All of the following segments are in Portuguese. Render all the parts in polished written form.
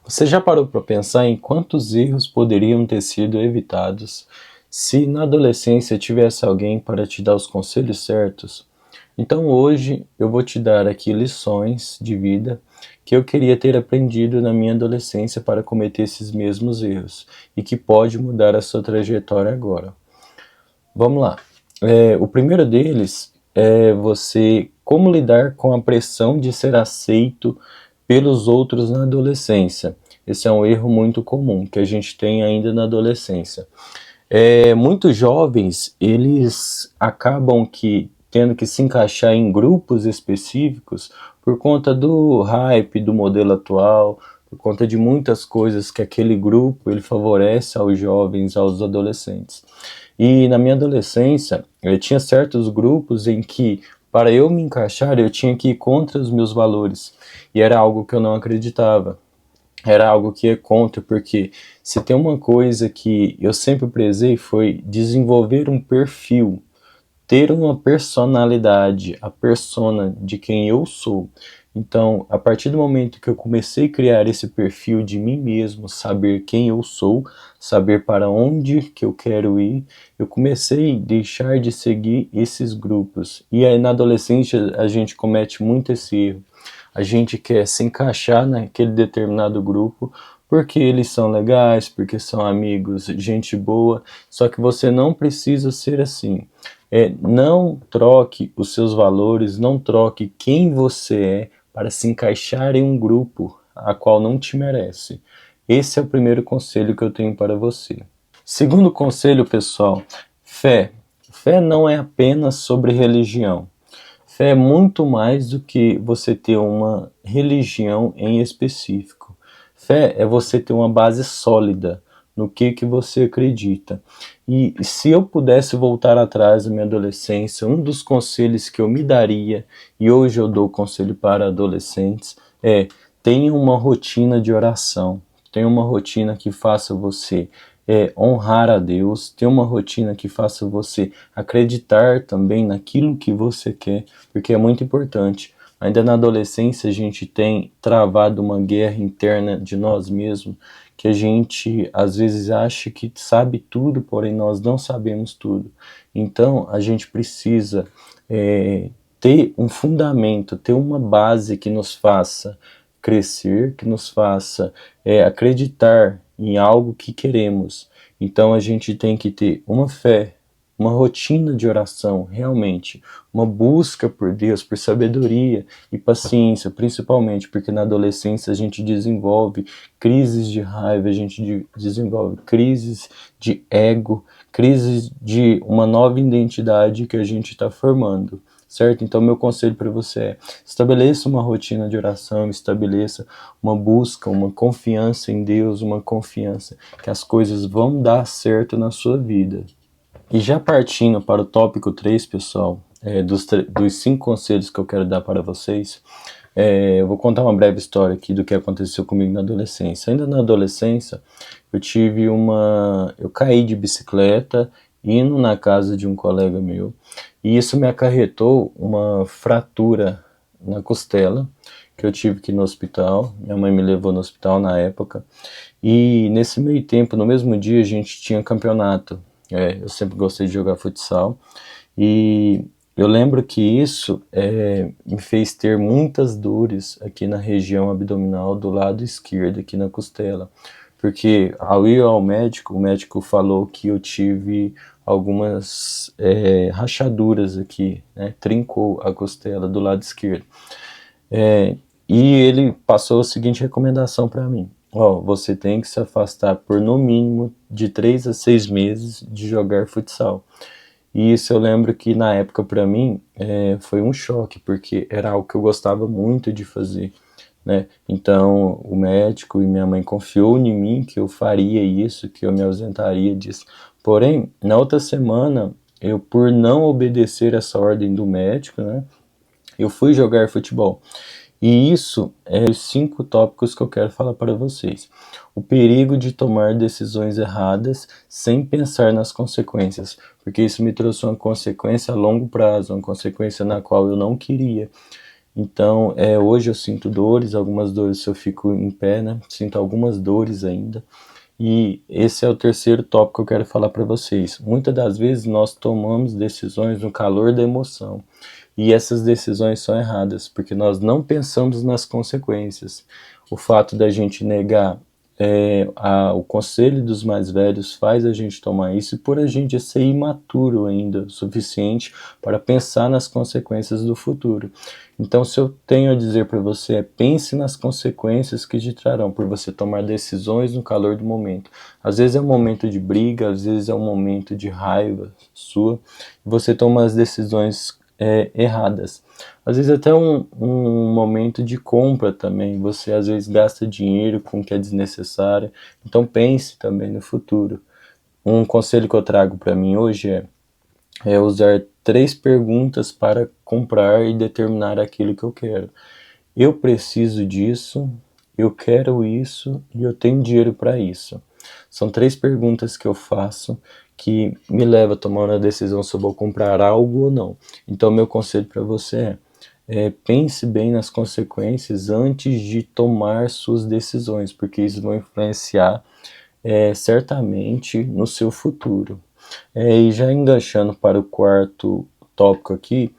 Você já parou para pensar em quantos erros poderiam ter sido evitados se na adolescência tivesse alguém para te dar os conselhos certos? Então hoje eu vou te dar aqui lições de vida que eu queria ter aprendido na minha adolescência para cometer esses mesmos erros e que pode mudar a sua trajetória agora. Vamos lá. O primeiro deles é você como lidar com a pressão de ser aceito pelos outros na adolescência. Esse é um erro muito comum que a gente tem ainda na adolescência. Muitos jovens, eles acabam tendo que se encaixar em grupos específicos por conta do hype do modelo atual, por conta de muitas coisas que aquele grupo ele favorece aos jovens, aos adolescentes. E na minha adolescência, eu tinha certos grupos em que, para eu me encaixar, eu tinha que ir contra os meus valores. E era algo que eu não acreditava. Era algo que é contra, porque se tem uma coisa que eu sempre prezei foi desenvolver um perfil, ter uma personalidade, a persona de quem eu sou. Então, a partir do momento que eu comecei a criar esse perfil de mim mesmo, saber quem eu sou, saber para onde que eu quero ir, eu comecei a deixar de seguir esses grupos. E aí na adolescência a gente comete muito esse erro. A gente quer se encaixar naquele determinado grupo porque eles são legais, porque são amigos, gente boa, só que você não precisa ser assim. Não troque os seus valores, não troque quem você é para se encaixar em um grupo a qual não te merece. Esse é o primeiro conselho que eu tenho para você. Segundo conselho, pessoal, fé. Fé não é apenas sobre religião. Fé é muito mais do que você ter uma religião em específico. Fé é você ter uma base sólida no que você acredita. E se eu pudesse voltar atrás na minha adolescência, um dos conselhos que eu me daria, e hoje eu dou conselho para adolescentes, é: tenha uma rotina de oração, tenha uma rotina que faça você honrar a Deus, ter uma rotina que faça você acreditar também naquilo que você quer, porque é muito importante. Ainda na adolescência a gente tem travado uma guerra interna de nós mesmos, que a gente às vezes acha que sabe tudo, porém nós não sabemos tudo. Então a gente precisa ter um fundamento, ter uma base que nos faça crescer, que nos faça acreditar em algo que queremos. Então a gente tem que ter uma fé, uma rotina de oração, realmente, uma busca por Deus, por sabedoria e paciência, principalmente porque na adolescência a gente desenvolve crises de raiva, a gente desenvolve crises de ego, crises de uma nova identidade que a gente está formando. Certo? Então meu conselho para você é: estabeleça uma rotina de oração, estabeleça uma busca, uma confiança em Deus, uma confiança que as coisas vão dar certo na sua vida. E já partindo para o tópico 3, pessoal, dos 5 conselhos que eu quero dar para vocês, eu vou contar uma breve história aqui do que aconteceu comigo na adolescência. Ainda na adolescência, eu caí de bicicleta indo na casa de um colega meu, e isso me acarretou uma fratura na costela, que eu tive que ir no hospital. Minha mãe me levou no hospital na época, e nesse meio tempo, no mesmo dia, a gente tinha campeonato. Eu sempre gostei de jogar futsal, e eu lembro que isso me fez ter muitas dores aqui na região abdominal do lado esquerdo, aqui na costela, porque ao ir ao médico, o médico falou que eu tive algumas rachaduras aqui, né? Trincou a costela do lado esquerdo. E ele passou a seguinte recomendação para mim: você tem que se afastar por no mínimo de 3 a 6 meses de jogar futsal. E isso eu lembro que na época para mim foi um choque, porque era algo que eu gostava muito de fazer, né? Então o médico e minha mãe confiou em mim que eu faria isso, que eu me ausentaria disso. Porém, na outra semana, eu, por não obedecer essa ordem do médico, né, eu fui jogar futebol. E isso é os 5 tópicos que eu quero falar para vocês. O perigo de tomar decisões erradas sem pensar nas consequências, porque isso me trouxe uma consequência a longo prazo, uma consequência na qual eu não queria. Então, hoje eu sinto dores, algumas dores se eu fico em pé, né? Sinto algumas dores ainda. E esse é o terceiro tópico que eu quero falar para vocês. Muitas das vezes nós tomamos decisões no calor da emoção. E essas decisões são erradas, porque nós não pensamos nas consequências. O fato da gente negar o conselho dos mais velhos faz a gente tomar isso, e por a gente ser imaturo ainda o suficiente para pensar nas consequências do futuro. Então, se eu tenho a dizer para você, pense nas consequências que te trarão por você tomar decisões no calor do momento. Às vezes é um momento de briga, às vezes é um momento de raiva sua, e você toma as decisões erradas. Às vezes até um momento de compra também, você às vezes gasta dinheiro com o que é desnecessário, então pense também no futuro. Um conselho que eu trago para mim hoje é usar 3 perguntas para comprar e determinar aquilo que eu quero. Eu preciso disso, eu quero isso e eu tenho dinheiro para isso. São 3 perguntas que eu faço que me levam a tomar uma decisão se eu vou comprar algo ou não. Então, meu conselho para você pense bem nas consequências antes de tomar suas decisões, porque isso vai influenciar certamente no seu futuro. E já enganchando para o quarto tópico aqui,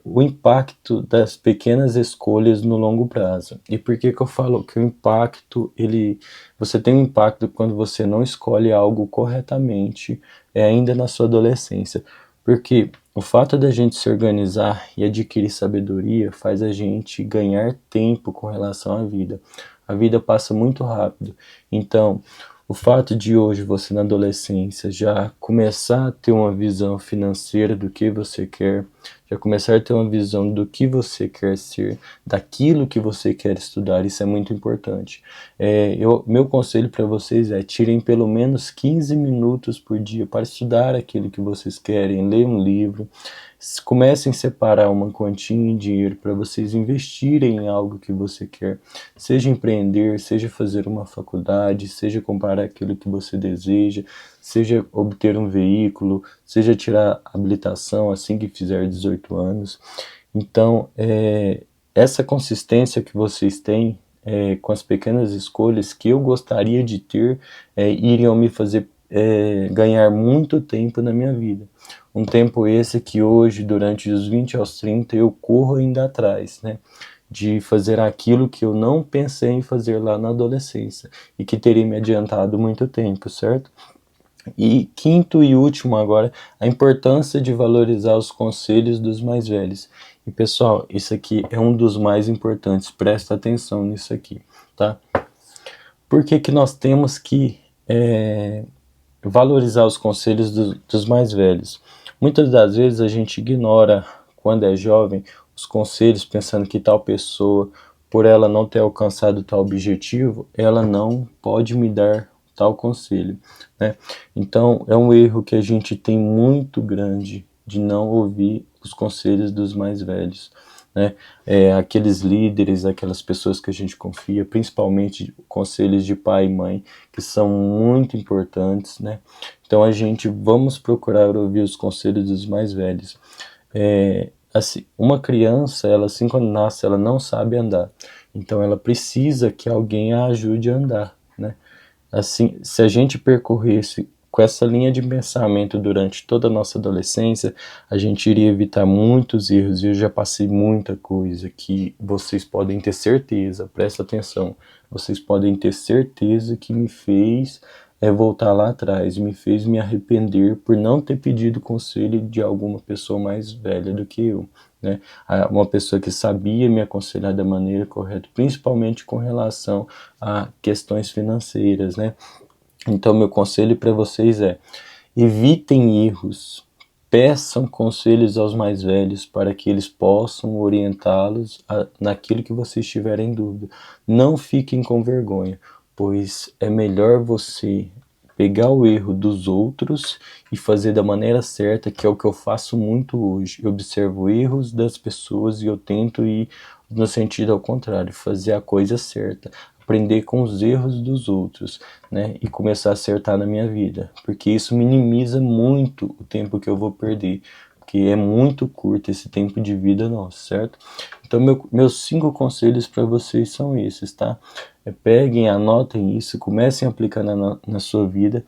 o impacto das pequenas escolhas no longo prazo. E por que que eu falo que o impacto, você tem um impacto quando você não escolhe algo corretamente, ainda na sua adolescência? Porque o fato da gente se organizar e adquirir sabedoria faz a gente ganhar tempo com relação à vida. A vida passa muito rápido. Então, o fato de hoje você na adolescência já começar a ter uma visão financeira do que você quer, já começar a ter uma visão do que você quer ser, daquilo que você quer estudar, isso é muito importante. Meu conselho para vocês é tirem pelo menos 15 minutos por dia para estudar aquilo que vocês querem, ler um livro, comecem a separar uma quantia em dinheiro para vocês investirem em algo que você quer, seja empreender, seja fazer uma faculdade, seja comprar aquilo que você deseja, seja obter um veículo, seja tirar habilitação assim que fizer 18 anos. Então, essa consistência que vocês têm com as pequenas escolhas que eu gostaria de ter, iriam me fazer ganhar muito tempo na minha vida. Um tempo esse que hoje, durante os 20 aos 30, eu corro ainda atrás, né? De fazer aquilo que eu não pensei em fazer lá na adolescência e que teria me adiantado muito tempo, certo? E quinto e último agora, a importância de valorizar os conselhos dos mais velhos. E pessoal, isso aqui é um dos mais importantes, presta atenção nisso aqui, tá? Por que que nós temos que valorizar os conselhos dos mais velhos? Muitas das vezes a gente ignora, quando é jovem, os conselhos pensando que tal pessoa, por ela não ter alcançado tal objetivo, ela não pode me dar tal conselho, né? Então é um erro que a gente tem muito grande de não ouvir os conselhos dos mais velhos, né? Aqueles líderes, aquelas pessoas que a gente confia, principalmente conselhos de pai e mãe, que são muito importantes, né? Então vamos procurar ouvir os conselhos dos mais velhos. Assim, uma criança, ela assim quando nasce, ela não sabe andar, então ela precisa que alguém a ajude a andar, né? Assim, se a gente percorresse com essa linha de pensamento durante toda a nossa adolescência, a gente iria evitar muitos erros. E eu já passei muita coisa que vocês podem ter certeza, presta atenção, vocês podem ter certeza que me fez voltar lá atrás, me fez me arrepender por não ter pedido conselho de alguma pessoa mais velha do que eu, né? Uma pessoa que sabia me aconselhar da maneira correta, principalmente com relação a questões financeiras, né? Então, meu conselho para vocês é: evitem erros, peçam conselhos aos mais velhos para que eles possam orientá-los naquilo que vocês tiverem em dúvida. Não fiquem com vergonha, pois é melhor você pegar o erro dos outros e fazer da maneira certa, que é o que eu faço muito hoje. Eu observo erros das pessoas e eu tento ir no sentido ao contrário, fazer a coisa certa, aprender com os erros dos outros, né, e começar a acertar na minha vida, porque isso minimiza muito o tempo que eu vou perder, porque é muito curto esse tempo de vida nosso, certo? Então, meus 5 conselhos para vocês são esses, tá? Peguem, anotem isso, comecem a aplicar na sua vida.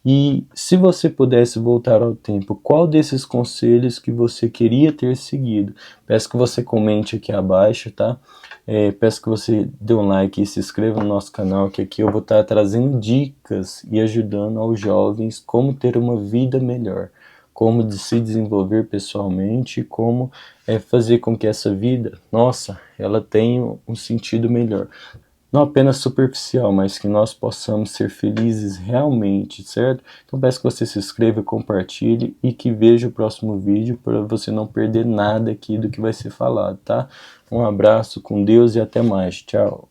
E se você pudesse voltar ao tempo, qual desses conselhos que você queria ter seguido? Peço que você comente aqui abaixo, tá? Peço que você dê um like e se inscreva no nosso canal, que aqui eu vou estar trazendo dicas e ajudando aos jovens como ter uma vida melhor, como se desenvolver pessoalmente, como fazer com que essa vida, nossa, ela tenha um sentido melhor. Não apenas superficial, mas que nós possamos ser felizes realmente, certo? Então peço que você se inscreva, compartilhe e que veja o próximo vídeo para você não perder nada aqui do que vai ser falado, tá? Um abraço, com Deus e até mais. Tchau!